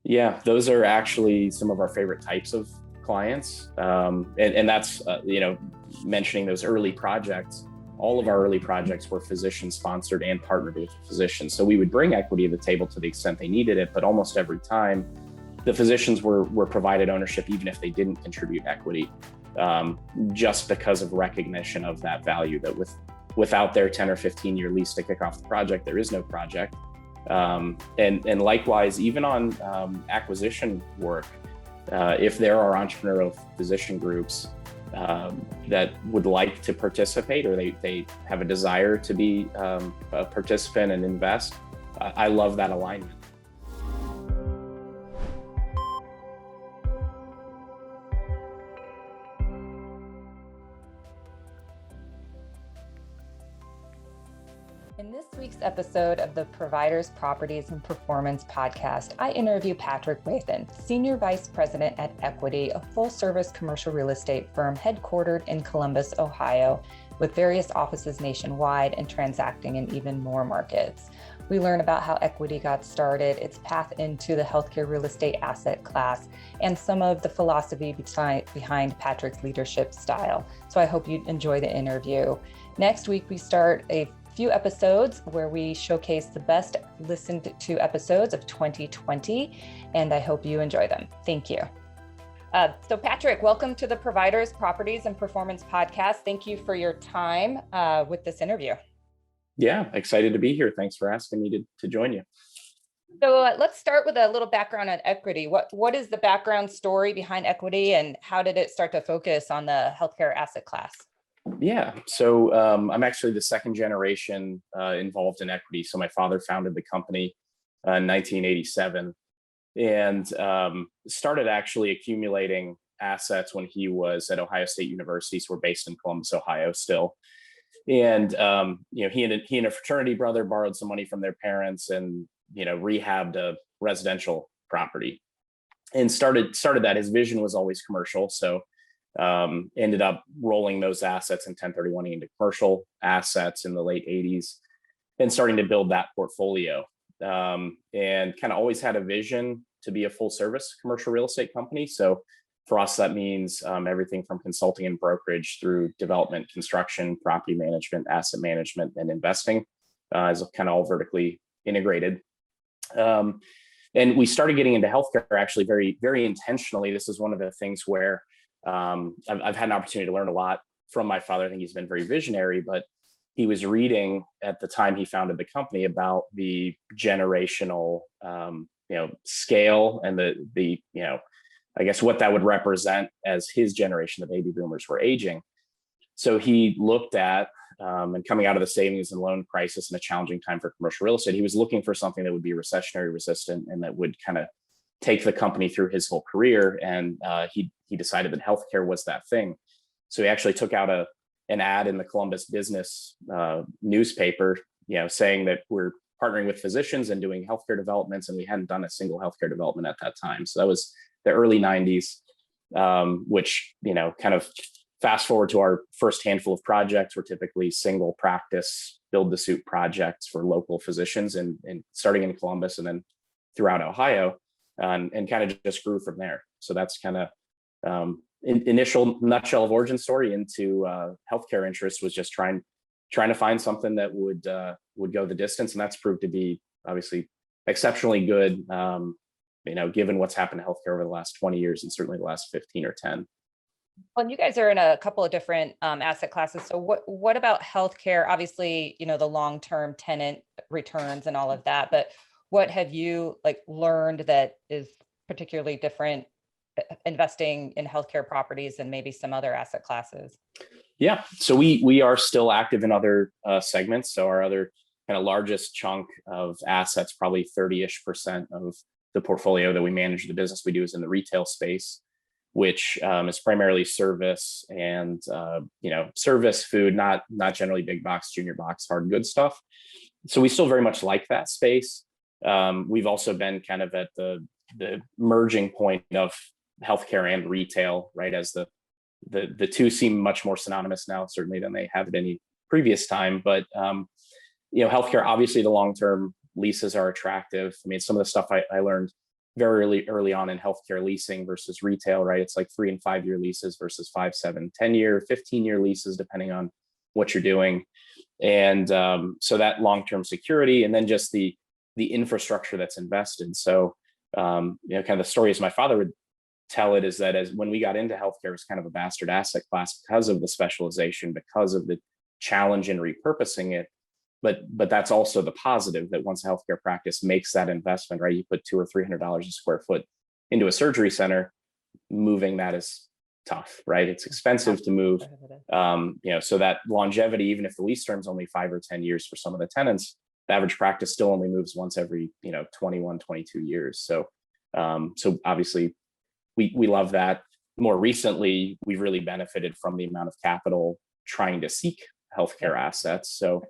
Yeah, those are actually some of our favorite types of clients. And that's, mentioning those early projects. All of our early projects were physician sponsored and partnered with physicians. So we would bring equity to the table to the extent they needed it, but almost every time the physicians were provided ownership, even if they didn't contribute equity, just because of recognition of that value that without their 10 or 15-year lease to kick off the project, there is no project. And likewise, even on acquisition work, if there are entrepreneurial physician groups that would like to participate, or they have a desire to be a participant and invest, I love that alignment. In this week's episode of the Providers, Properties, and Performance podcast, I interview Patrick Wathen, Senior Vice President at Equity, a full-service commercial real estate firm headquartered in Columbus, Ohio, with various offices nationwide and transacting in even more markets. We learn about how Equity got started, its path into the healthcare real estate asset class, and some of the philosophy behind Patrick's leadership style. So I hope you enjoy the interview. Next week, we start a few episodes where we showcase the best listened to episodes of 2020, and I hope you enjoy them. Thank you. So Patrick, welcome to the Providers, Properties, and Performance podcast. Thank you for your time with this interview. Yeah, excited to be here. Thanks for asking me to join you. So let's start with a little background on Equity. What is the background story behind Equity, and how did it start to focus on the healthcare asset class? Yeah, so I'm actually the second generation involved in Equity. So my father founded the company in 1987 and started actually accumulating assets when he was at Ohio State University. So we're based in Columbus, Ohio still. And he and a fraternity brother borrowed some money from their parents and rehabbed a residential property and started that. His vision was always commercial, so ended up rolling those assets and 1031ing into commercial assets in the late 80s and starting to build that portfolio, and kind of always had a vision to be a full service commercial real estate company. So for us, that means everything from consulting and brokerage through development, construction, property management, asset management, and investing, is kind of all vertically integrated. And we started getting into healthcare actually very, very intentionally. This is one of the things where I've had an opportunity to learn a lot from my father. I think he's been very visionary, but he was reading at the time he founded the company about the generational, scale and the I guess what that would represent as his generation, the baby boomers, were aging. So he looked at, and coming out of the savings and loan crisis in a challenging time for commercial real estate, he was looking for something that would be recessionary resistant and that would kind of take the company through his whole career. And he decided that healthcare was that thing. So he actually took out an ad in the Columbus Business newspaper, saying that we're partnering with physicians and doing healthcare developments, and we hadn't done a single healthcare development at that time. So that was the early 90s, which, kind of fast forward to our first handful of projects were typically single practice, build to suit projects for local physicians and starting in Columbus and then throughout Ohio, and kind of just grew from there. So that's kind of initial nutshell of origin story into healthcare interest, was just trying to find something that would go the distance. And that's proved to be obviously exceptionally good, given what's happened to healthcare over the last 20 years and certainly the last 15 or 10. Well, and you guys are in a couple of different asset classes. So what about healthcare? Obviously, the long-term tenant returns and all of that, but what have you learned that is particularly different investing in healthcare properties than maybe some other asset classes? Yeah, so we are still active in other segments. So our other kind of largest chunk of assets, probably 30-ish% of the portfolio that we manage, the business we do, is in the retail space, which is primarily service and service, food, not generally big box, junior box, hard goods stuff. So we still very much like that space. We've also been kind of at the merging point of healthcare and retail, right? As the two seem much more synonymous now, certainly, than they have at any previous time. But healthcare, obviously, the long-term leases are attractive. I mean, some of the stuff I learned very early on in healthcare leasing versus retail, right? It's like 3 and 5 year leases versus 5, 7, 10-year, 15-year leases, depending on what you're doing. And so that long-term security, and then just the infrastructure that's invested. So kind of the story as my father would tell it is that as when we got into healthcare, it was kind of a bastard asset class because of the specialization, because of the challenge in repurposing it. But that's also the positive, that once a healthcare practice makes that investment, right, you put $200 or $300 a square foot into a surgery center, moving that is tough, right? It's expensive to move. So that longevity, even if the lease term is only 5 or 10 years for some of the tenants, the average practice still only moves once every 21, 22 years. So obviously we love that. More recently, we've really benefited from the amount of capital trying to seek healthcare assets. So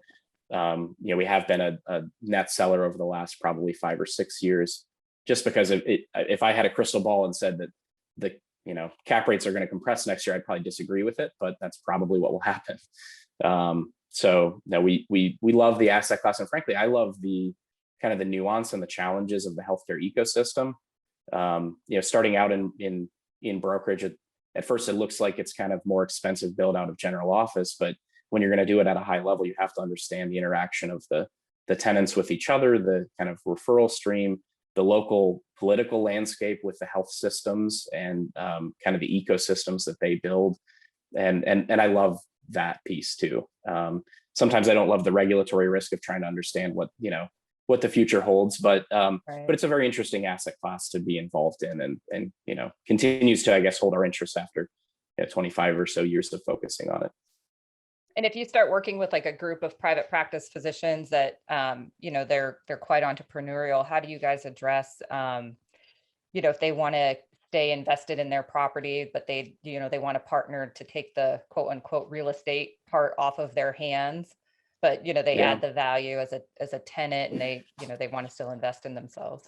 we have been a net seller over the last probably 5 or 6 years, just because if I had a crystal ball and said that the cap rates are going to compress next year, I'd probably disagree with it, but that's probably what will happen. So no, we love the asset class, and frankly, I love the kind of the nuance and the challenges of the healthcare ecosystem. Starting out in brokerage, at first it looks like it's kind of more expensive build out of general office, but when you're going to do it at a high level, you have to understand the interaction of the tenants with each other, the kind of referral stream, the local political landscape with the health systems, and kind of the ecosystems that they build. And I love that piece too. Sometimes I don't love the regulatory risk of trying to understand what the future holds, but it's a very interesting asset class to be involved in, and continues to, I guess, hold our interest after 25 or so years of focusing on it. And if you start working with like a group of private practice physicians that, they're quite entrepreneurial, how do you guys address, if they want to stay invested in their property, but they want to partner to take the quote unquote real estate part off of their hands, but, they add the value as a tenant, and they want to still invest in themselves?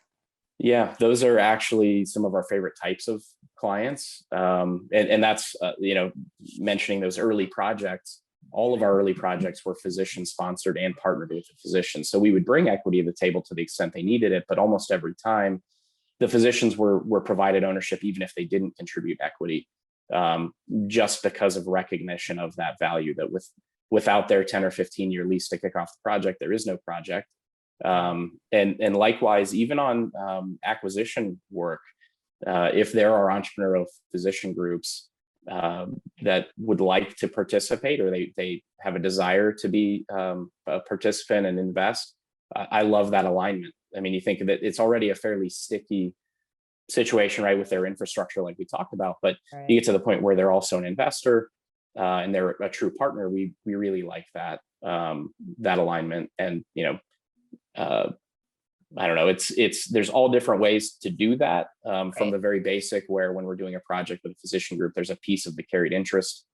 Yeah, those are actually some of our favorite types of clients. And that's, mentioning those early projects. All of our early projects were physician sponsored and partnered with a physician. So we would bring equity to the table to the extent they needed it, but almost every time the physicians were provided ownership, even if they didn't contribute equity, just because of recognition of that value, that without their 10 or 15-year lease to kick off the project, there is no project. And likewise, even on acquisition work, if there are entrepreneurial physician groups that would like to participate, or they have a desire to be a participant and invest, I love that alignment. I mean, you think of it, it's already a fairly sticky situation, right, with their infrastructure, like we talked about, but you get to the point where they're also an investor and they're a true partner. We really like that alignment. And I don't know, there's all different ways to do that, from the very basic, where when we're doing a project with a physician group, there's a piece of the carried interest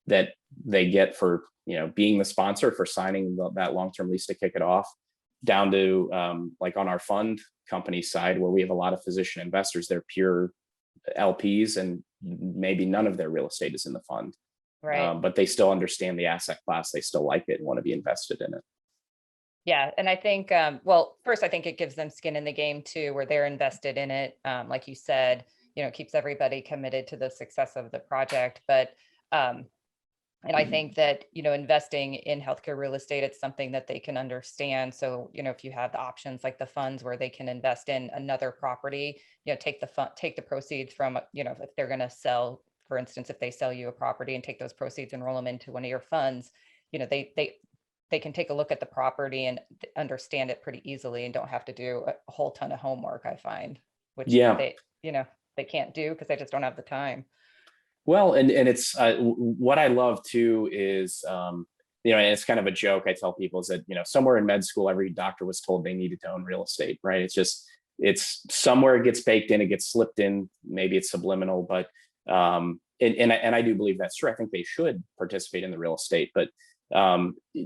that they get for being the sponsor, for signing that long-term lease to kick it off, down to like on our fund company side, where we have a lot of physician investors. They're pure LPs, and maybe none of their real estate is in the fund, but they still understand the asset class, they still like it and want to be invested in it. Yeah. And I think, first, I think it gives them skin in the game too, where they're invested in it. Like you said, it keeps everybody committed to the success of the project. But, and I think that, investing in healthcare real estate, it's something that they can understand. So, if you have the options like the funds where they can invest in another property, take the proceeds from, if they're going to sell, for instance, if they sell you a property and take those proceeds and roll them into one of your funds, they can take a look at the property and understand it pretty easily, and don't have to do a whole ton of homework, I find, which they can't do because they just don't have the time. Well, and it's what I love too is, and it's kind of a joke I tell people, is that, somewhere in med school, every doctor was told they needed to own real estate, right? It's somewhere it gets baked in, it gets slipped in, maybe it's subliminal, but, and I do believe that's true. I think they should participate in the real estate, but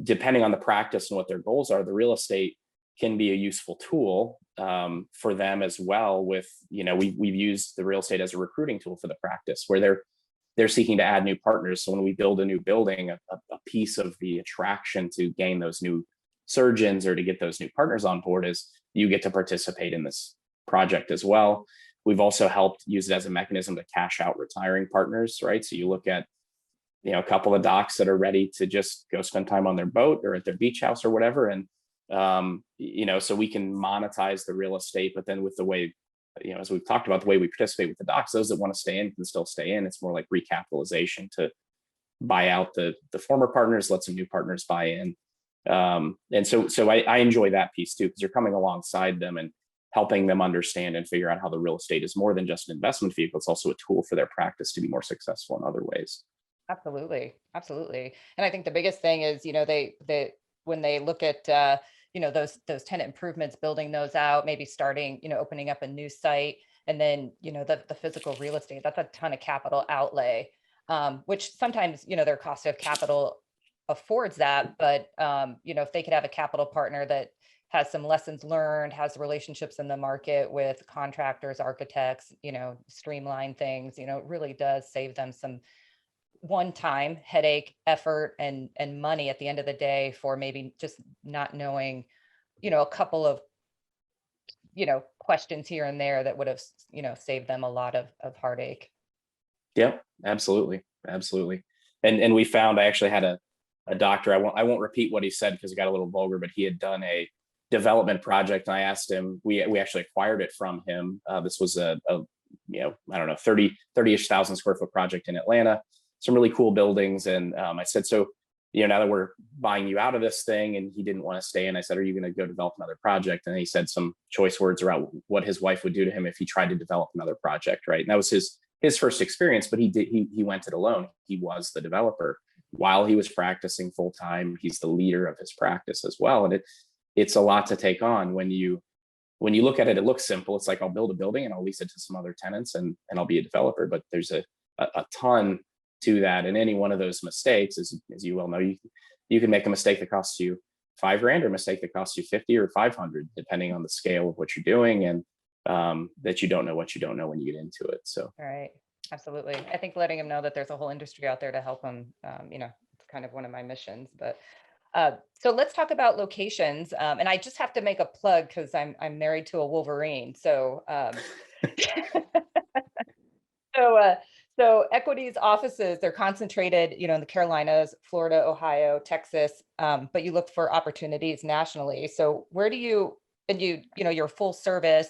depending on the practice and what their goals are, the real estate can be a useful tool for them as well. With, we've used the real estate as a recruiting tool for the practice, where they're seeking to add new partners. So when we build a new building, a piece of the attraction to gain those new surgeons or to get those new partners on board is you get to participate in this project as well. We've also helped use it as a mechanism to cash out retiring partners, right? So you look at, a couple of docs that are ready to just go spend time on their boat or at their beach house or whatever. And, so we can monetize the real estate, but then with the way, as we've talked about, the way we participate with the docs, those that want to stay in can still stay in. It's more like recapitalization to buy out the former partners, let some new partners buy in. And so I enjoy that piece too, because you're coming alongside them and helping them understand and figure out how the real estate is more than just an investment vehicle. It's also a tool for their practice to be more successful in other ways. Absolutely. Absolutely. And I think the biggest thing is, they when they look at, those tenant improvements, building those out, maybe starting, opening up a new site, and then, the physical real estate, that's a ton of capital outlay, which sometimes, their cost of capital affords that. But, if they could have a capital partner that has some lessons learned, has relationships in the market with contractors, architects, streamline things, it really does save them some one-time headache, effort, and money at the end of the day for maybe just not knowing, a couple of, questions here and there that would have, saved them a lot of heartache. Yeah, absolutely. Absolutely. And we found, I actually had a doctor, I won't repeat what he said because it got a little vulgar, but he had done a development project. And I asked him, we actually acquired it from him. This was a I don't know, 30-ish thousand square foot project in Atlanta, some really cool buildings. And I said, so, now that we're buying you out of this thing, and he didn't want to stay in, I said, are you going to go develop another project? And he said some choice words around what his wife would do to him if he tried to develop another project. Right. And that was his first experience, but he went it alone. He was the developer while he was practicing full time. He's the leader of his practice as well. And it's a lot to take on when you look at it. It looks simple. It's like, I'll build a building and I'll lease it to some other tenants and I'll be a developer. But there's a ton to that. And any one of those mistakes, as you well know, you can make a mistake that costs you $5,000 or a mistake that costs you 50 or 500, depending on the scale of what you're doing. And that you don't know what you don't know when you get into it. So. All right. Absolutely. I think letting them know that there's a whole industry out there to help them, it's kind of one of my missions. But so let's talk about locations. And I just have to make a plug because I'm married to a Wolverine. So so Equity's offices, they're concentrated, in the Carolinas, Florida, Ohio, Texas, but you look for opportunities nationally. So where do you, and you're full service,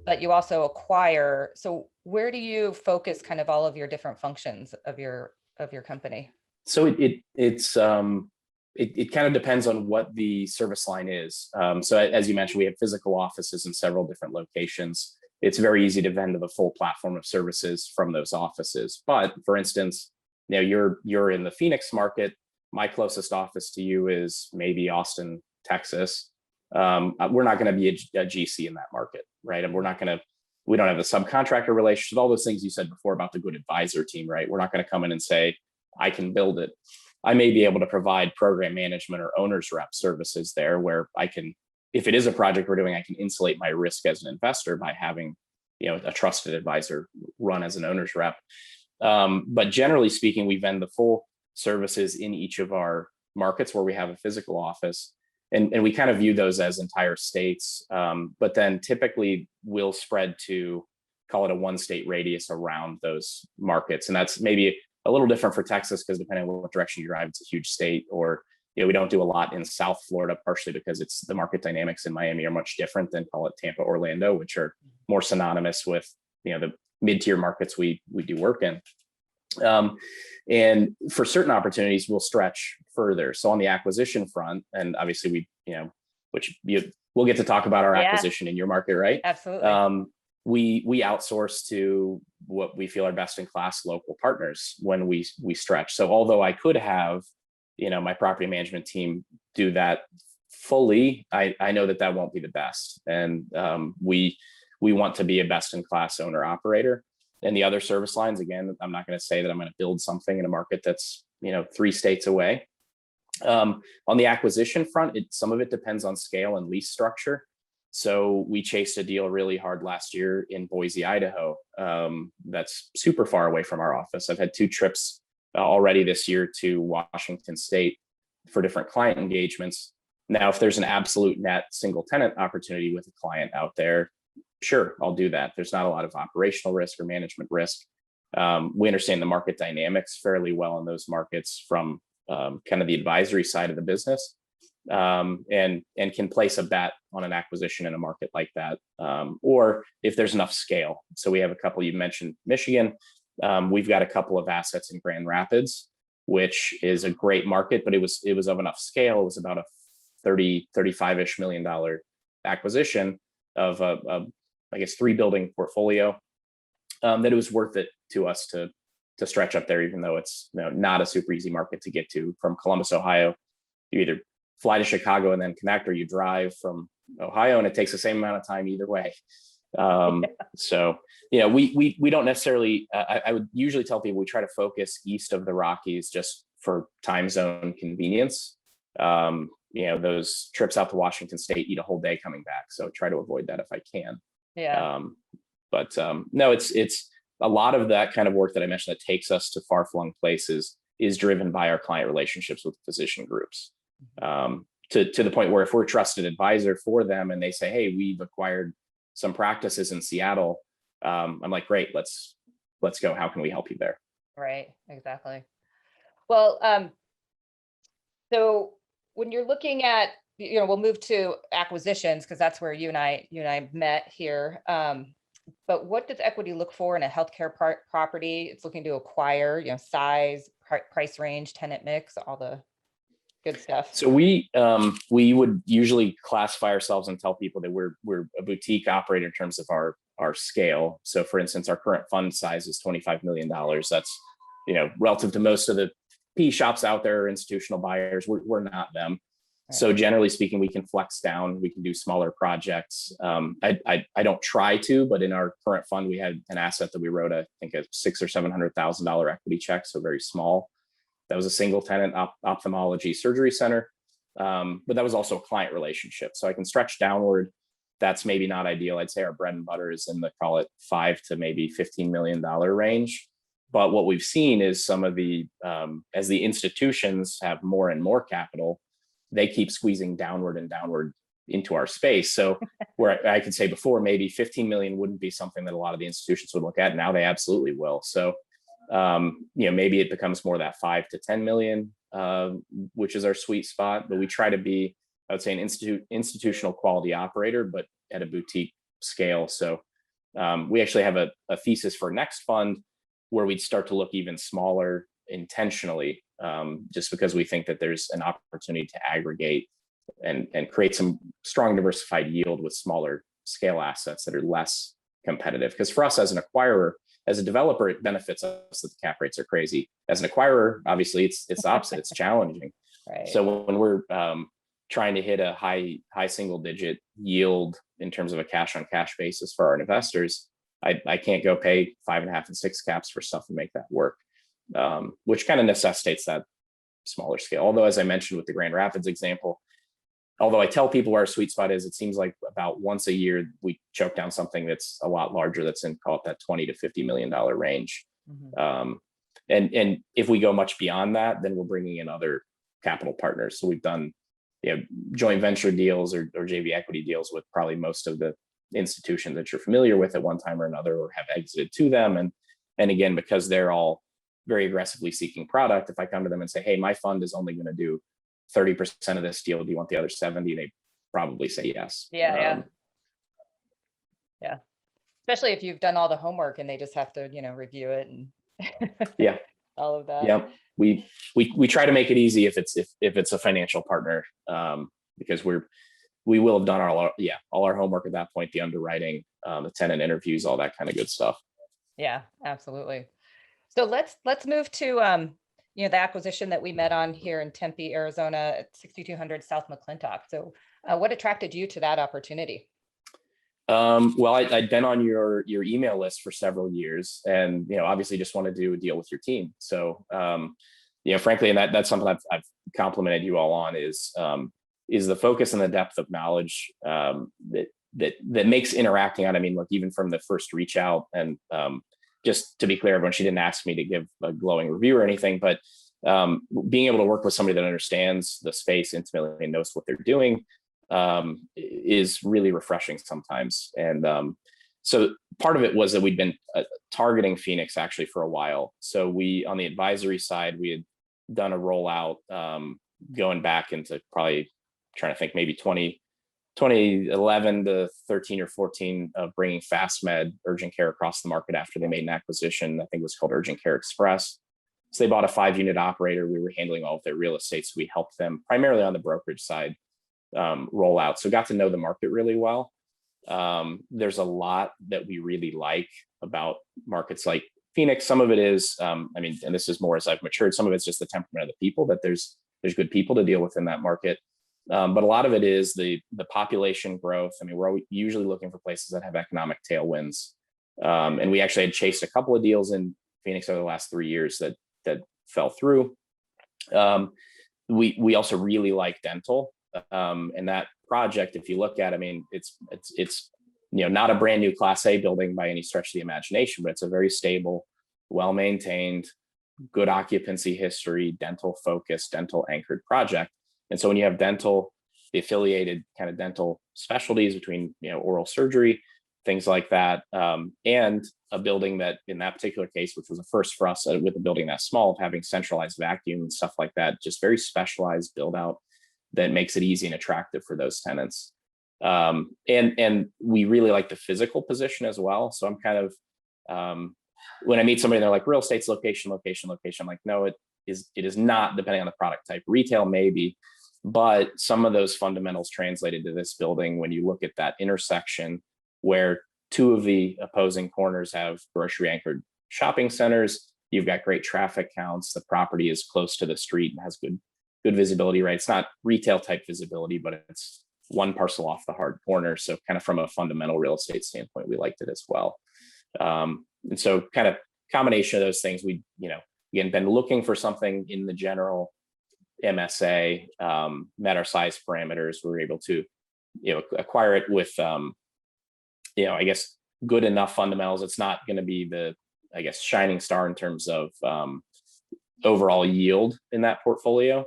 but you also acquire. So where do you focus kind of all of your different functions of your company? So it kind of depends on what the service line is. So as you mentioned, we have physical offices in several different locations. It's very easy to vendor the full platform of services from those offices. But for instance, you're in the Phoenix market. My closest office to you is maybe Austin, Texas. We're not going to be a GC in that market, right? And we don't have the subcontractor relationship, all those things you said before about the good advisor team, right? We're not going to come in and say, I can build it. I may be able to provide program management or owner's rep services there where I can, if it is a project we're doing, I can insulate my risk as an investor by having, a trusted advisor run as an owner's rep. But generally speaking, we vend the full services in each of our markets where we have a physical office. And we kind of view those as entire states, but then typically we'll spread to, call it a 1-state radius around those markets. And that's maybe a little different for Texas because depending on what direction you drive, it's a huge state. Or, we don't do a lot in South Florida, partially because the market dynamics in Miami are much different than, call it, Tampa, Orlando, which are more synonymous with, the mid-tier markets we do work in. And for certain opportunities, we'll stretch further. So on the acquisition front, and obviously we'll get to talk about our acquisition in your market, right? Absolutely. We outsource to what we feel are best in class local partners when we stretch. So although I could have, my property management team do that fully, I know that won't be the best. And we want to be a best in class owner operator. And the other service lines, again, I'm not going to say that I'm going to build something in a market that's, 3 states away. On the acquisition front, some of it depends on scale and lease structure. So we chased a deal really hard last year in Boise, Idaho. That's super far away from our office. I've had 2 trips already this year to Washington State for different client engagements. Now, if there's an absolute net single tenant opportunity with a client out there, sure, I'll do that. There's not a lot of operational risk or management risk. We understand the market dynamics fairly well in those markets from kind of the advisory side of the business, and can place a bet on an acquisition in a market like that, or if there's enough scale. So we have a couple. You mentioned Michigan. We've got a couple of assets in Grand Rapids, which is a great market, but it was of enough scale. It was about a 35-ish $million acquisition of I guess 3-building portfolio, that it was worth it to us to stretch up there, even though it's not a super easy market to get to from Columbus, Ohio. You either fly to Chicago and then connect, or you drive from Ohio, and it takes the same amount of time either way. So we don't necessarily. I would usually tell people we try to focus east of the Rockies just for time zone convenience. Those trips out to Washington State eat a whole day coming back, so try to avoid that if I can. Yeah. No, it's a lot of that kind of work that I mentioned that takes us to far-flung places is driven by our client relationships with physician groups. To the point where if we're a trusted advisor for them and they say, hey, we've acquired some practices in Seattle, I'm like, great, let's go. How can we help you there? Right, exactly. Well, so when you're looking at, we'll move to acquisitions because that's where you and I met here. But what does equity look for in a healthcare property it's looking to acquire? Size, price range, tenant mix, all the good stuff. So we would usually classify ourselves and tell people that we're a boutique operator in terms of our scale. So for instance, our current fund size is $25 million. That's relative to most of the PE shops out there, institutional buyers. We're not them. Right. So generally speaking, we can flex down. We can do smaller projects. I don't try to, but in our current fund, we had an asset that we wrote a $600,000 or $700,000 equity check, so very small. That was a single tenant ophthalmology surgery center, but that was also a client relationship. So I can stretch downward. That's maybe not ideal. I'd say our bread and butter is in the, call it $5 to maybe $15 million range. But what we've seen is some of the, as the institutions have more and more capital, they keep squeezing downward and downward into our space. So where I could say before, maybe 15 million wouldn't be something that a lot of the institutions would look at. Now they absolutely will. So, maybe it becomes more that 5 to 10 million, which is our sweet spot. But we try to be, I would say, an institutional quality operator, but at a boutique scale. So we actually have a thesis for next fund where we'd start to look even smaller intentionally, just because we think that there's an opportunity to aggregate and create some strong diversified yield with smaller scale assets that are less competitive. Because for us as an acquirer, as a developer, it benefits us that the cap rates are crazy. As an acquirer, obviously it's the opposite. It's challenging. Right. So when we're trying to hit a high single digit yield in terms of a cash on cash basis for our investors, I can't go pay 5.5 and 6 caps for stuff and make that work, which kind of necessitates that smaller scale. Although, as I mentioned with the Grand Rapids example, although I tell people where our sweet spot is, it seems like about once a year we choke down something that's a lot larger, that's in, call it that $20 to $50 million range. Mm-hmm. And if we go much beyond that, then we're bringing in other capital partners. So we've done joint venture deals or JV equity deals with probably most of the institutions that you're familiar with at one time or another, or have exited to them. And again, because they're all very aggressively seeking product, if I come to them and say, hey, my fund is only going to do 30% of this deal, do you want the other 70? They probably say yes. Yeah. Especially if you've done all the homework and they just have to, review it and yeah, all of that. Yeah, we try to make it easy if it's a financial partner, because we will have done all our homework at that point, the underwriting, the tenant interviews, all that kind of good stuff. Yeah, absolutely. So let's move to the acquisition that we met on here in Tempe, Arizona at 6200 South McClintock. So what attracted you to that opportunity? Well, I'd been on your email list for several years, and obviously just want to do a deal with your team. So frankly, and that's something I've complimented you all on is the focus and the depth of knowledge that makes interacting on. I mean, look, even from the first reach out, and just to be clear, everyone, she didn't ask me to give a glowing review or anything, but being able to work with somebody that understands the space intimately and knows what they're doing, is really refreshing sometimes. And so part of it was that we'd been targeting Phoenix actually for a while. So we, on the advisory side, we had done a rollout going back into probably, trying to think, maybe 2011 to 13 or 14, of bringing FastMed urgent care across the market after they made an acquisition. I think it was called Urgent Care Express. So they bought a 5-unit operator. We were handling all of their real estate. So we helped them primarily on the brokerage side roll out. So got to know the market really well. There's a lot that we really like about markets like Phoenix. Some of it is, I mean, and this is more as I've matured, some of it's just the temperament of the people, that there's good people to deal with in that market. But a lot of it is the population growth. I mean, we're usually looking for places that have economic tailwinds. And we actually had chased a couple of deals in Phoenix over the last 3 years that fell through. We also really like dental. And that project, if you look at, I mean, it's not a brand new Class A building by any stretch of the imagination, but it's a very stable, well-maintained, good occupancy history, dental focused, dental anchored project. And so when you have dental, the affiliated kind of dental specialties between, oral surgery, things like that, and a building that in that particular case, which was a first for us with a building that small, of having centralized vacuum and stuff like that, just very specialized build out that makes it easy and attractive for those tenants. And we really like the physical position as well. So I'm kind of, when I meet somebody, they're like, real estate's location. I'm like, no, it is not, depending on the product type. Retail maybe, but some of those fundamentals translated to this building when you look at that intersection where two of the opposing corners have grocery anchored shopping centers. You've got great traffic counts. The property is close to the street and has good visibility, right? It's not retail type visibility, but it's one parcel off the hard corner. So kind of from a fundamental real estate standpoint, we liked it as well. And so kind of combination of those things, we, again, been looking for something in the general MSA, met our size parameters. We were able to, acquire it with, I guess, good enough fundamentals. It's not going to be the, I guess, shining star in terms of overall yield in that portfolio,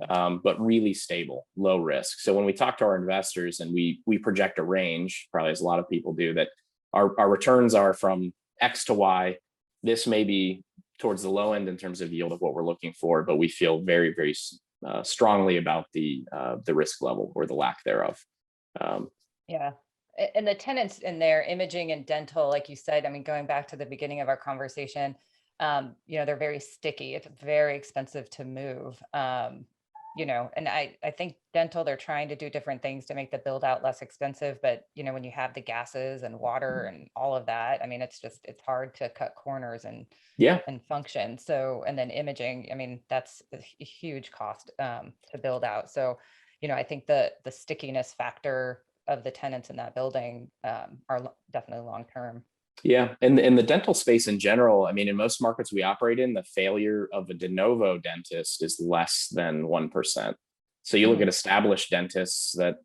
but really stable, low risk. So when we talk to our investors and we project a range, probably as a lot of people do, that our returns are from X to Y. This may be towards the low end in terms of yield of what we're looking for, but we feel very, very strongly about the risk level or the lack thereof. Yeah. And the tenants in there, imaging and dental, like you said, I mean, going back to the beginning of our conversation, they're very sticky. It's very expensive to move. And I think dental, they're trying to do different things to make the build out less expensive. But, when you have the gases and water and all of that, I mean, it's hard to cut corners and function. So, and then imaging, I mean, that's a huge cost to build out. So, I think the stickiness factor of the tenants in that building are definitely long term. Yeah, and the dental space in general, I mean, in most markets we operate in, the failure of a de novo dentist is less than 1%. So you look at established dentists that,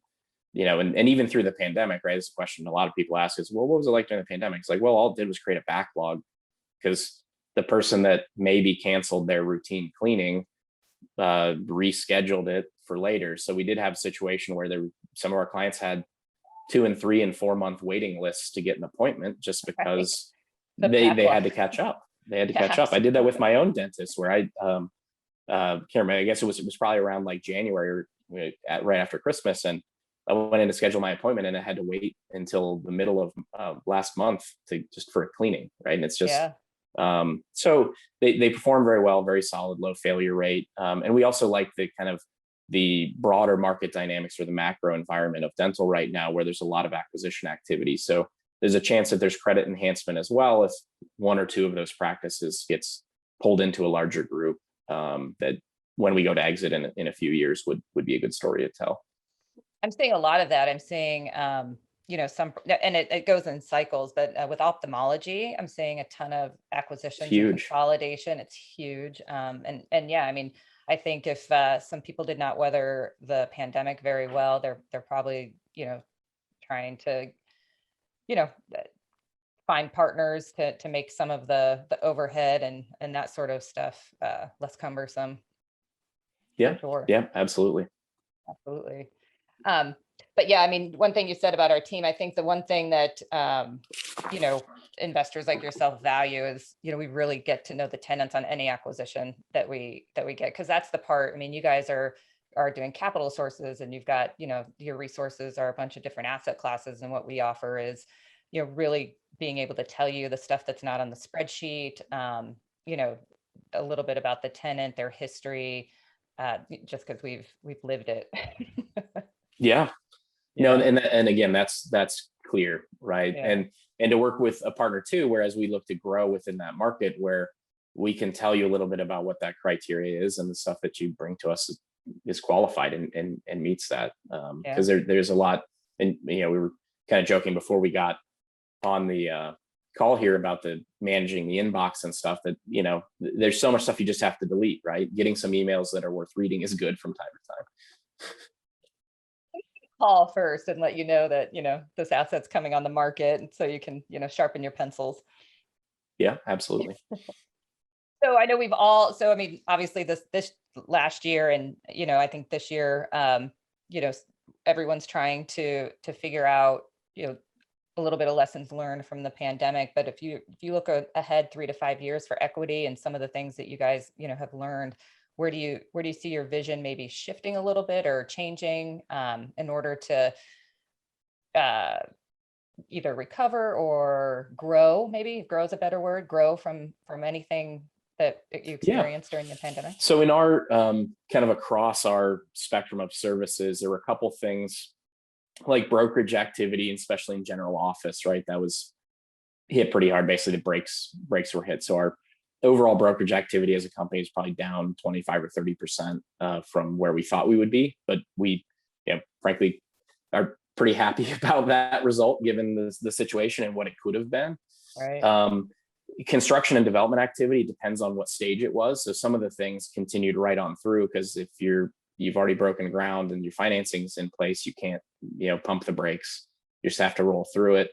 and even through the pandemic, right? This question a lot of people ask is, well, what was it like during the pandemic? It's like, well, all it did was create a backlog because the person that maybe canceled their routine cleaning rescheduled it for later. So we did have a situation where some of our clients had 2 and 3 and 4 month waiting lists to get an appointment just because they had to catch up. They had to catch up. I did that with my own dentist where I can't remember. I guess it was probably around like January or right after Christmas, and I went in to schedule my appointment and I had to wait until the middle of last month for a cleaning, right? And it's just so they perform very well, very solid, low failure rate, and we also like the kind of the broader market dynamics or the macro environment of dental right now, where there's a lot of acquisition activity. So there's a chance that there's credit enhancement as well if 1 or 2 of those practices gets pulled into a larger group, that when we go to exit in a few years would be a good story to tell. I'm seeing a lot of that. I'm seeing, some, and it goes in cycles, but with ophthalmology, I'm seeing a ton of acquisitions and consolidation. It's huge. And yeah, I mean, I think if some people did not weather the pandemic very well, they're probably, trying to, find partners to make some of the overhead and that sort of stuff less cumbersome. Yeah, sure. Yeah, absolutely. Absolutely. But yeah, I mean, one thing you said about our team, I think the one thing that, investors like yourself value is, we really get to know the tenants on any acquisition that we get. Cause that's the part, I mean, you guys are doing capital sources, and you've got, your resources are a bunch of different asset classes. And what we offer is, really being able to tell you the stuff that's not on the spreadsheet, a little bit about the tenant, their history, just because we've lived it. Yeah. No, and again, that's clear, right? Yeah. And to work with a partner too, whereas we look to grow within that market, where we can tell you a little bit about what that criteria is, and the stuff that you bring to us is qualified and meets that. Because there's a lot, and we were kind of joking before we got on the call here about the managing the inbox and stuff, that there's so much stuff you just have to delete, right? Getting some emails that are worth reading is good from time to time. Call first and let you know that, this asset's coming on the market, and so you can, sharpen your pencils. Yeah, absolutely. So I know I mean, obviously this last year, and, I think this year, everyone's trying to figure out, a little bit of lessons learned from the pandemic. But if you look ahead 3 to 5 years for equity and some of the things that you guys, have learned, where do you see your vision maybe shifting a little bit or changing, in order to either recover or grow? Maybe grow is a better word, grow from anything that you experienced during the pandemic? So in our kind of across our spectrum of services, there were a couple things like brokerage activity, and especially in general office, right? That was hit pretty hard. Basically, the brakes were hit. So our overall brokerage activity as a company is probably down 25 or 30% from where we thought we would be. But we, frankly, are pretty happy about that result given the situation and what it could have been. Right. Construction and development activity depends on what stage it was. So some of the things continued right on through, because if you've already broken ground and your financing's in place, you can't, pump the brakes. You just have to roll through it.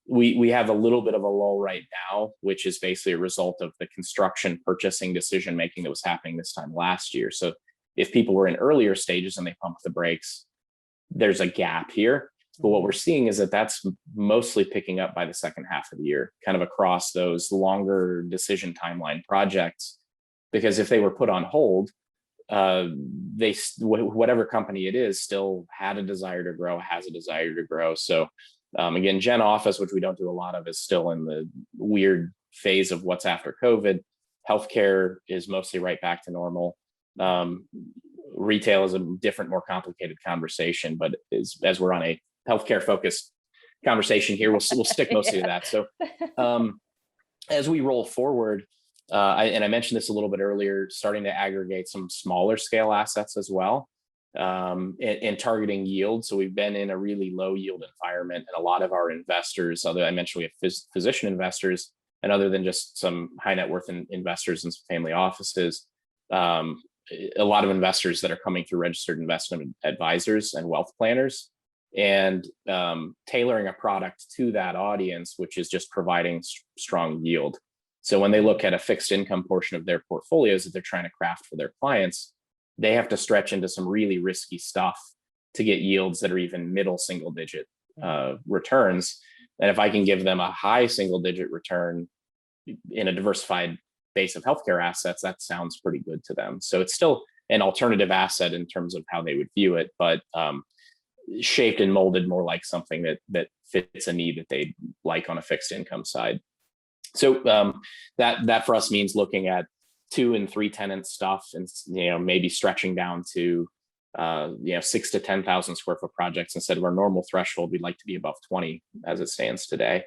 We have a little bit of a lull right now, which is basically a result of the construction purchasing decision making that was happening this time last year. So if people were in earlier stages and they pumped the brakes, there's a gap here. But what we're seeing is that that's mostly picking up by the second half of the year, kind of across those longer decision timeline projects. Because if they were put on hold, whatever company it is still had a desire to grow, has a desire to grow. So again, Gen Office, which we don't do a lot of, is still in the weird phase of what's after COVID. Healthcare is mostly right back to normal. Retail is a different, more complicated conversation, but as we're on a healthcare focused conversation here, we'll stick mostly to that. So as we roll forward, I mentioned this a little bit earlier, starting to aggregate some smaller scale assets as well, and targeting yield. So we've been in a really low yield environment, and a lot of our investors, although I mentioned we have physician investors, and other than just some high net worth investors and some family offices, a lot of investors that are coming through registered investment advisors and wealth planners, and tailoring a product to that audience, which is just providing strong yield. So when they look at a fixed income portion of their portfolios that they're trying to craft for their clients, they have to stretch into some really risky stuff to get yields that are even middle single digit returns. And if I can give them a high single digit return in a diversified base of healthcare assets, that sounds pretty good to them. So it's still an alternative asset in terms of how they would view it, but shaped and molded more like something that fits a need that they like on a fixed income side. So that for us means looking at 2 and 3 tenant stuff, and maybe stretching down to 6 to 10,000 square foot projects instead of our normal threshold. We'd like to be above 20 as it stands today.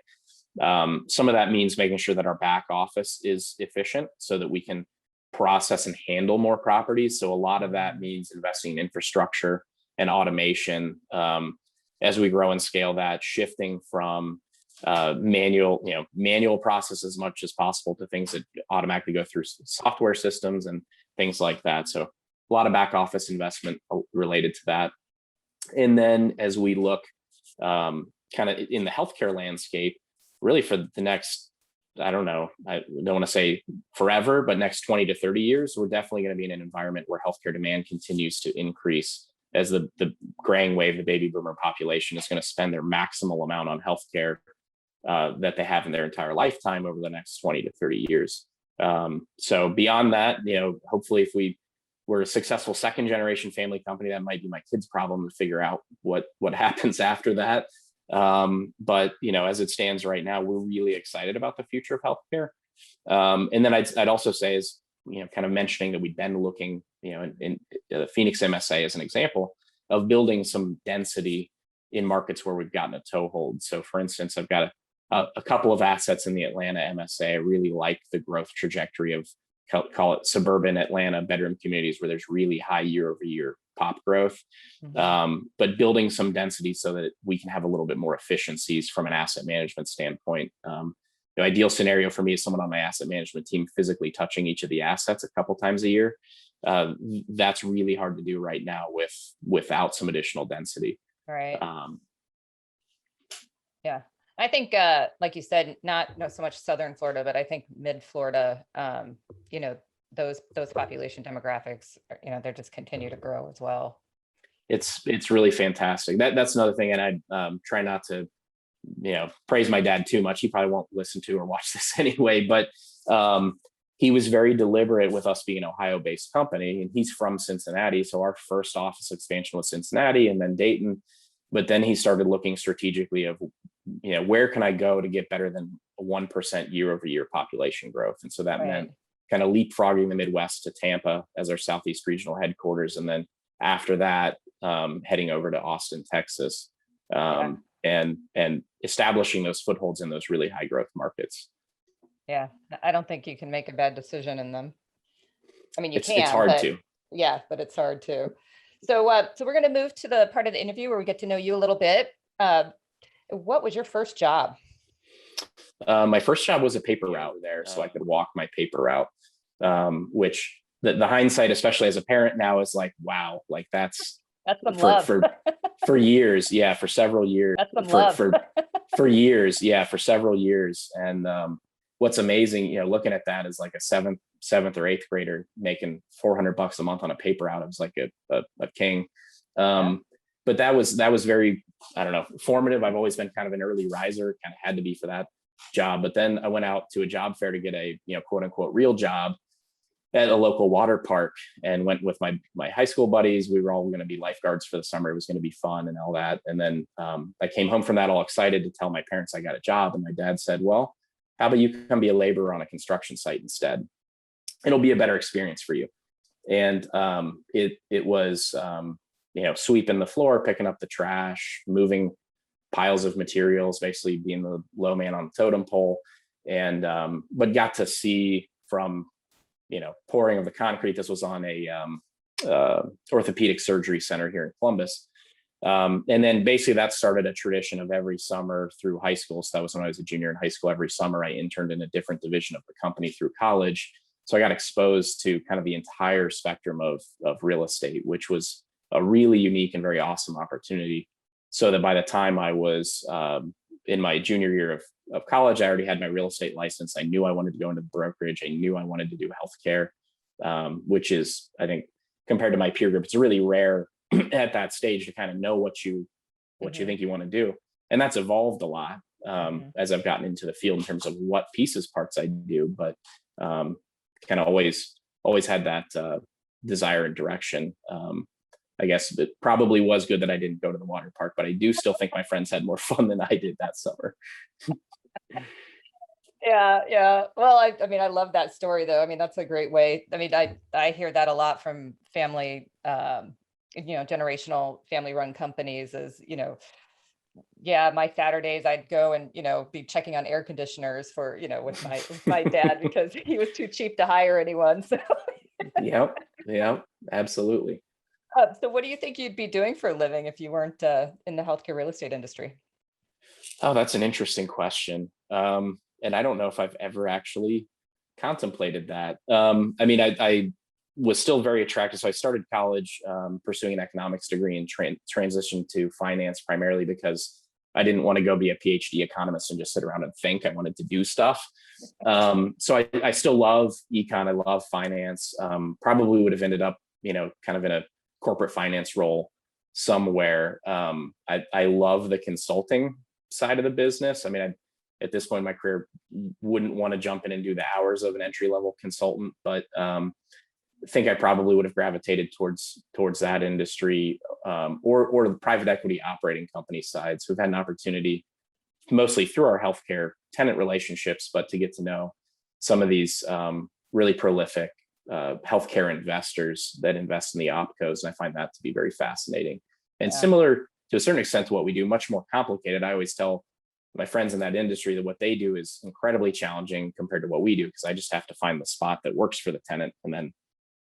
Some of that means making sure that our back office is efficient so that we can process and handle more properties. So a lot of that means investing in infrastructure and automation as we grow and scale that, shifting from manual process as much as possible to things that automatically go through software systems and things like that. So a lot of back office investment related to that. And then as we look kind of in the healthcare landscape, really for the next, I don't want to say forever, but next 20 to 30 years, we're definitely going to be in an environment where healthcare demand continues to increase as the graying wave, the baby boomer population is going to spend their maximal amount on healthcare that they have in their entire lifetime over the next 20 to 30 years. So beyond that, hopefully if we're a successful second generation family company, that might be my kids' problem to figure out what happens after that. But as it stands right now, we're really excited about the future of healthcare. And then I'd also say is, kind of mentioning that we've been looking, in the Phoenix MSA as an example of building some density in markets where we've gotten a toehold. So for instance, I've got a couple of assets in the Atlanta MSA. I really like the growth trajectory of, call it suburban Atlanta bedroom communities where there's really high year-over-year pop growth, but building some density so that we can have a little bit more efficiencies from an asset management standpoint. The ideal scenario for me is someone on my asset management team physically touching each of the assets a couple times a year. That's really hard to do right now without some additional density. Right. Yeah. I think, like you said, not so much Southern Florida, but I think mid Florida, those population demographics, they just continue to grow as well. It's really fantastic. That's another thing. And I try not to, praise my dad too much. He probably won't listen to or watch this anyway, but he was very deliberate with us being an Ohio-based company, and he's from Cincinnati. So our first office expansion was Cincinnati and then Dayton. But then he started looking strategically of, where can I go to get better than 1% year-over-year population growth? And so that meant kind of leapfrogging the Midwest to Tampa as our Southeast regional headquarters. And then after that, heading over to Austin, Texas, and establishing those footholds in those really high growth markets. Yeah, I don't think you can make a bad decision in them. I mean, it's hard to. Yeah, but it's hard to. So we're going to move to the part of the interview where we get to know you a little bit. What was your first job? My first job was a paper route there, so I could walk my paper route, which the hindsight, especially as a parent now, is like, wow, like that's some love. for years. Yeah, for several years. That's some love. For years. Yeah, for several years. And what's amazing, looking at that is like a seventh or eighth grader making $400 a month on a paper route. It was like a king. But that was very, I don't know, formative. I've always been kind of an early riser, kind of had to be for that job. But then I went out to a job fair to get a, quote unquote, real job at a local water park, and went with my high school buddies. We were all going to be lifeguards for the summer. It was going to be fun and all that. And then I came home from that all excited to tell my parents I got a job. And my dad said, well, how about you come be a laborer on a construction site instead? It'll be a better experience for you. And it was, sweeping the floor, picking up the trash, moving piles of materials, basically being the low man on the totem pole. And, but got to see from, pouring of the concrete. This was on a orthopedic surgery center here in Columbus. And then basically that started a tradition of every summer through high school. So that was when I was a junior in high school. Every summer I interned in a different division of the company through college. So I got exposed to kind of the entire spectrum of real estate, which was a really unique and very awesome opportunity. So that by the time I was in my junior year of college, I already had my real estate license. I knew I wanted to go into brokerage. I knew I wanted to do healthcare, which is, I think, compared to my peer group, it's really rare at that stage to kind of know what you think you want to do. And that's evolved a lot as I've gotten into the field in terms of what parts I do, but kind of always had that desire and direction. I guess it probably was good that I didn't go to the water park, but I do still think my friends had more fun than I did that summer. Yeah. Well, I mean, I love that story though. I mean, that's a great way. I mean, I hear that a lot from family, generational family run companies is, my Saturdays I'd go and, be checking on air conditioners for, with my dad because he was too cheap to hire anyone. So Yeah, absolutely. So what do you think you'd be doing for a living if you weren't in the healthcare real estate industry? Oh, that's an interesting question. And I don't know if I've ever actually contemplated that. I mean, I was still very attracted. So I started college pursuing an economics degree and transitioned to finance primarily because I didn't want to go be a PhD economist and just sit around and think. I wanted to do stuff. So I still love econ. I love finance. Probably would have ended up, kind of in a corporate finance role somewhere. I love the consulting side of the business. I mean, at this point in my career, wouldn't want to jump in and do the hours of an entry level consultant, but I think I probably would have gravitated towards that industry, or the private equity operating company side. So we've had an opportunity, mostly through our healthcare tenant relationships, but to get to know some of these really prolific healthcare investors that invest in the opcos, and I find that to be very fascinating and similar to a certain extent to what we do. Much more complicated. I always tell my friends in that industry that what they do is incredibly challenging compared to what we do, because I just have to find the spot that works for the tenant and then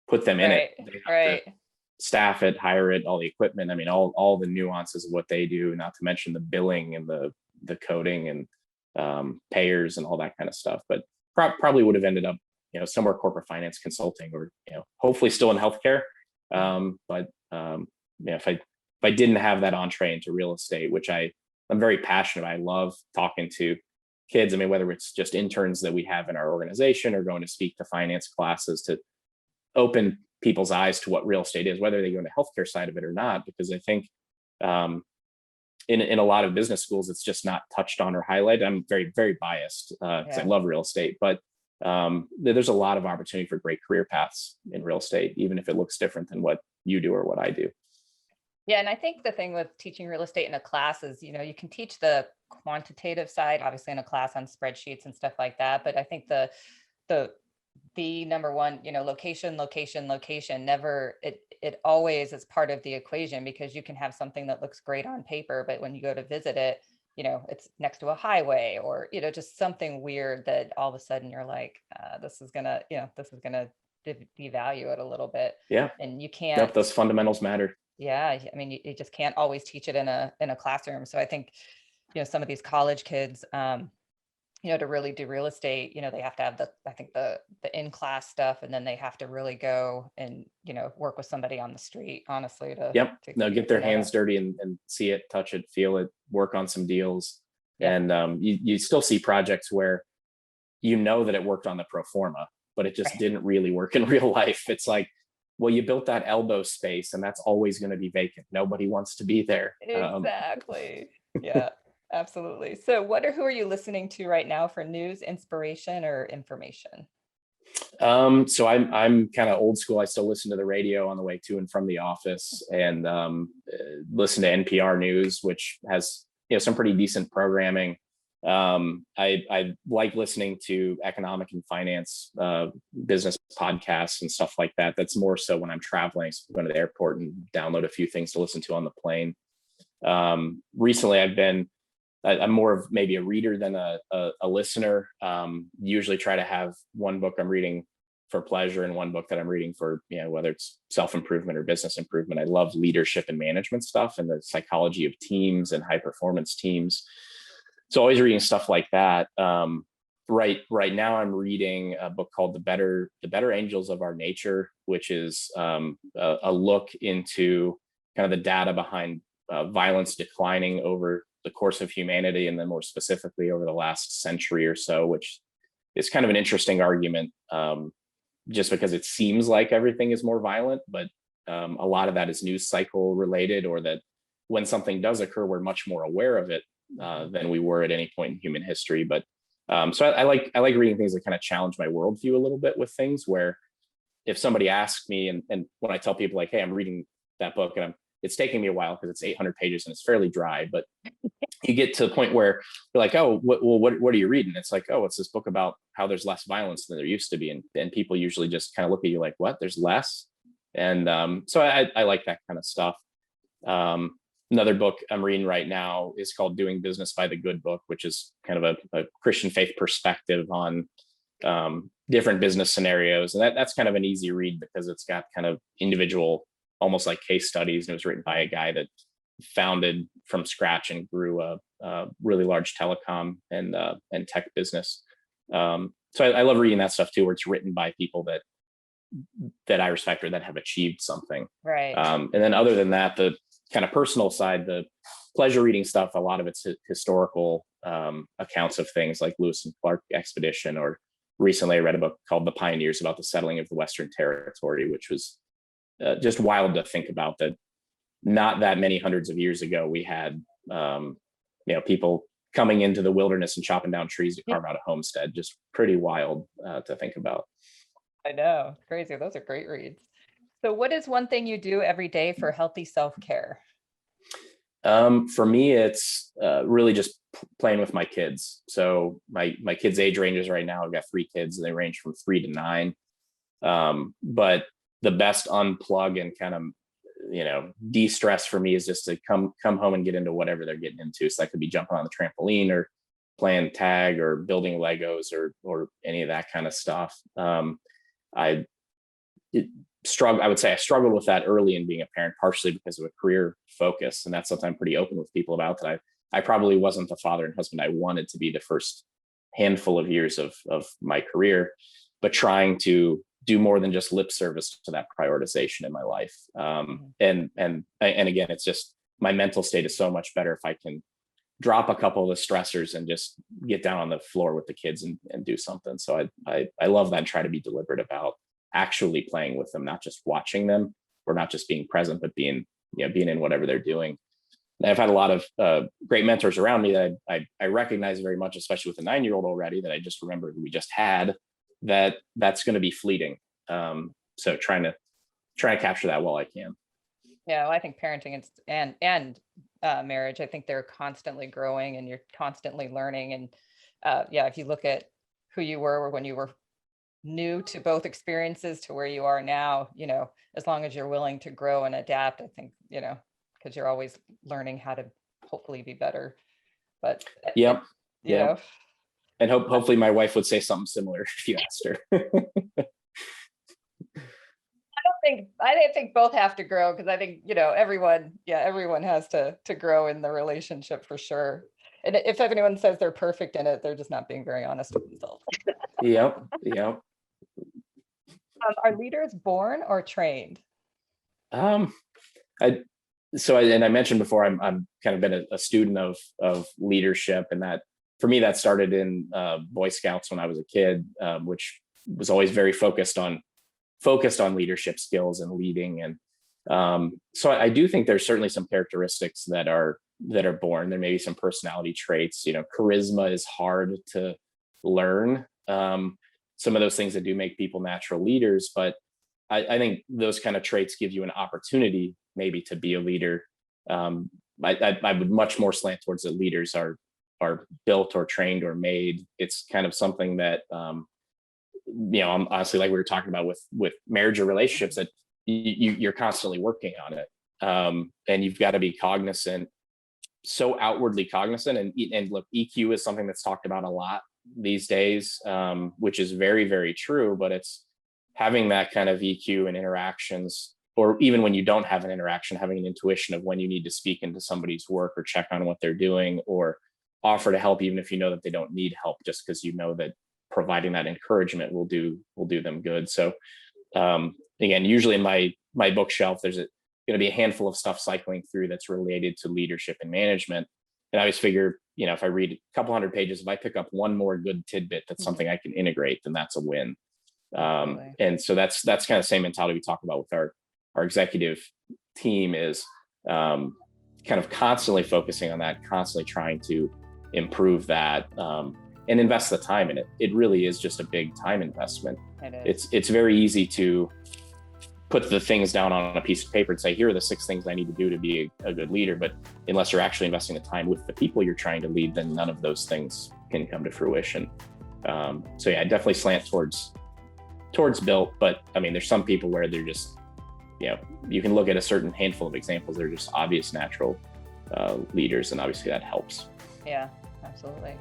put them in it. They have to staff it, hire it, all the equipment. I mean, all the nuances of what they do, not to mention the billing and the coding and payers and all that kind of stuff. But probably would have ended up, somewhere corporate finance consulting, or, hopefully still in healthcare. But if I didn't have that entree into real estate, which I'm very passionate, I love talking to kids. I mean, whether it's just interns that we have in our organization or going to speak to finance classes to open people's eyes to what real estate is, whether they go into healthcare side of it or not, because I think in a lot of business schools, it's just not touched on or highlighted. I'm very, very biased because I love real estate, but there's a lot of opportunity for great career paths in real estate, even if it looks different than what you do or what I do. Yeah. And I think the thing with teaching real estate in a class is, you can teach the quantitative side, obviously in a class on spreadsheets and stuff like that. But I think the number one, location, never, it always is part of the equation, because you can have something that looks great on paper, but when you go to visit it, it's next to a highway, or, just something weird that all of a sudden you're like, this is gonna devalue it a little bit. Yeah. And you can't, those fundamentals matter. Yeah. I mean, you just can't always teach it in a classroom. So I think, some of these college kids, to really do real estate, they have to have the in-class stuff, and then they have to really go and, work with somebody on the street, honestly, to get their hands dirty and see it, touch it, feel it, work on some deals. And you still see projects where that it worked on the pro forma, but it just didn't really work in real life. It's like, well, you built that elbow space and that's always going to be vacant. Nobody wants to be there. Exactly. Yeah. Absolutely. So who are you listening to right now for news, inspiration, or information? So I'm kind of old school. I still listen to the radio on the way to and from the office, and listen to NPR News, which has some pretty decent programming. I like listening to economic and finance business podcasts and stuff like that. That's more so when I'm traveling, so I'm going to the airport and download a few things to listen to on the plane. Recently, I'm more of maybe a reader than a listener. Usually try to have one book I'm reading for pleasure and one book that I'm reading for, whether it's self-improvement or business improvement. I love leadership and management stuff and the psychology of teams and high performance teams. So always reading stuff like that. Right now I'm reading a book called The Better Angels of Our Nature, which is a look into kind of the data behind violence declining over the course of humanity, and then more specifically over the last century or so, which is kind of an interesting argument, just because it seems like everything is more violent, but a lot of that is news cycle related, or that when something does occur, we're much more aware of it than we were at any point in human history. But so I like reading things that kind of challenge my worldview a little bit, with things where if somebody asks me, and when I tell people like, hey, I'm reading that book, and it's taking me a while because it's 800 pages and it's fairly dry, but you get to the point where you're like, oh, what are you reading? It's like, oh, it's this book about how there's less violence than there used to be. And people usually just kind of look at you like, what, there's less? And so I like that kind of stuff. Another book I'm reading right now is called Doing Business by the Good Book, which is kind of a Christian faith perspective on different business scenarios. And that's kind of an easy read because it's got kind of individual, almost like case studies. And it was written by a guy that founded from scratch and grew a really large telecom and tech business. So I love reading that stuff too, where it's written by people that I respect or that have achieved something. Right. And then other than that, the kind of personal side, the pleasure reading stuff, a lot of it's historical accounts of things like Lewis and Clark expedition, or recently I read a book called The Pioneers about the settling of the Western Territory, which was just wild to think about, that not that many hundreds of years ago, we had, people coming into the wilderness and chopping down trees to carve out a homestead. Just pretty wild to think about. I know, crazy. Those are great reads. So what is one thing you do every day for healthy self-care? For me, it's really just playing with my kids. So my kids' age ranges right now, I've got 3 kids, and they range from 3 to 9. But the best unplug and kind of, de-stress for me is just to come home and get into whatever they're getting into. So that could be jumping on the trampoline or playing tag or building Legos or any of that kind of stuff. I would say I struggled with that early in being a parent, partially because of a career focus. And that's something I'm pretty open with people about, that I probably wasn't the father and husband I wanted to be the first handful of years of my career, but trying to do more than just lip service to that prioritization in my life. And again, it's just, my mental state is so much better if I can drop a couple of the stressors and just get down on the floor with the kids and do something. So I love that, and try to be deliberate about actually playing with them, not just watching them, or not just being present, but being in whatever they're doing. And I've had a lot of great mentors around me that I recognize very much, especially with a 9-year-old already, that I just remembered we just had, that's going to be fleeting. So trying to capture that while I can. Yeah, well, I think parenting and marriage, I think they're constantly growing, and you're constantly learning. And if you look at who you were when you were new to both experiences to where you are now, as long as you're willing to grow and adapt, I think, because you're always learning how to hopefully be better. But yeah. And hopefully my wife would say something similar if you asked her. I think both have to grow, because I think, everyone has to grow in the relationship for sure. And if anyone says they're perfect in it, they're just not being very honest with themselves. Yep. Are leaders born or trained? I mentioned before, I'm kind of been a student of leadership, and that for me, that started in Boy Scouts when I was a kid, which was always very focused on leadership skills and leading. And so I do think there's certainly some characteristics that are born. There may be some personality traits. Charisma is hard to learn. Some of those things that do make people natural leaders, but I think those kind of traits give you an opportunity maybe to be a leader. I would much more slant towards that leaders are built or trained or made. It's kind of something that, honestly, like we were talking about with marriage or relationships, that you're constantly working on it. And you've got to be cognizant, so outwardly cognizant. And look, EQ is something that's talked about a lot these days, which is very, very true, but it's having that kind of EQ and interactions, or even when you don't have an interaction, having an intuition of when you need to speak into somebody's work or check on what they're doing, or offer to help, even if you know that they don't need help, just because that providing that encouragement will do them good. So again, usually in my bookshelf, there's going to be a handful of stuff cycling through that's related to leadership and management. And I always figure, if I read a couple hundred pages, if I pick up one more good tidbit that's something I can integrate, then that's a win. And so that's kind of the same mentality we talk about with our executive team, is kind of constantly focusing on that, constantly trying to improve that, and invest the time in it. It really is just a big time investment. It's very easy to put the things down on a piece of paper and say, here are the 6 things I need to do to be a good leader. But unless you're actually investing the time with the people you're trying to lead, then none of those things can come to fruition. So yeah, I definitely slant towards built, but I mean, there's some people where they're just, you can look at a certain handful of examples. They're just obvious natural leaders, and obviously that helps. Yeah, absolutely.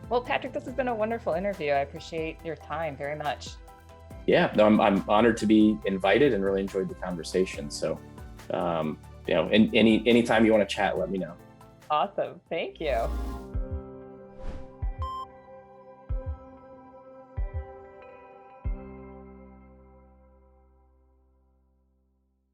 Well, Patrick, this has been a wonderful interview. I appreciate your time very much. Yeah, no, I'm honored to be invited and really enjoyed the conversation. So, anytime you want to chat, let me know. Awesome. Thank you.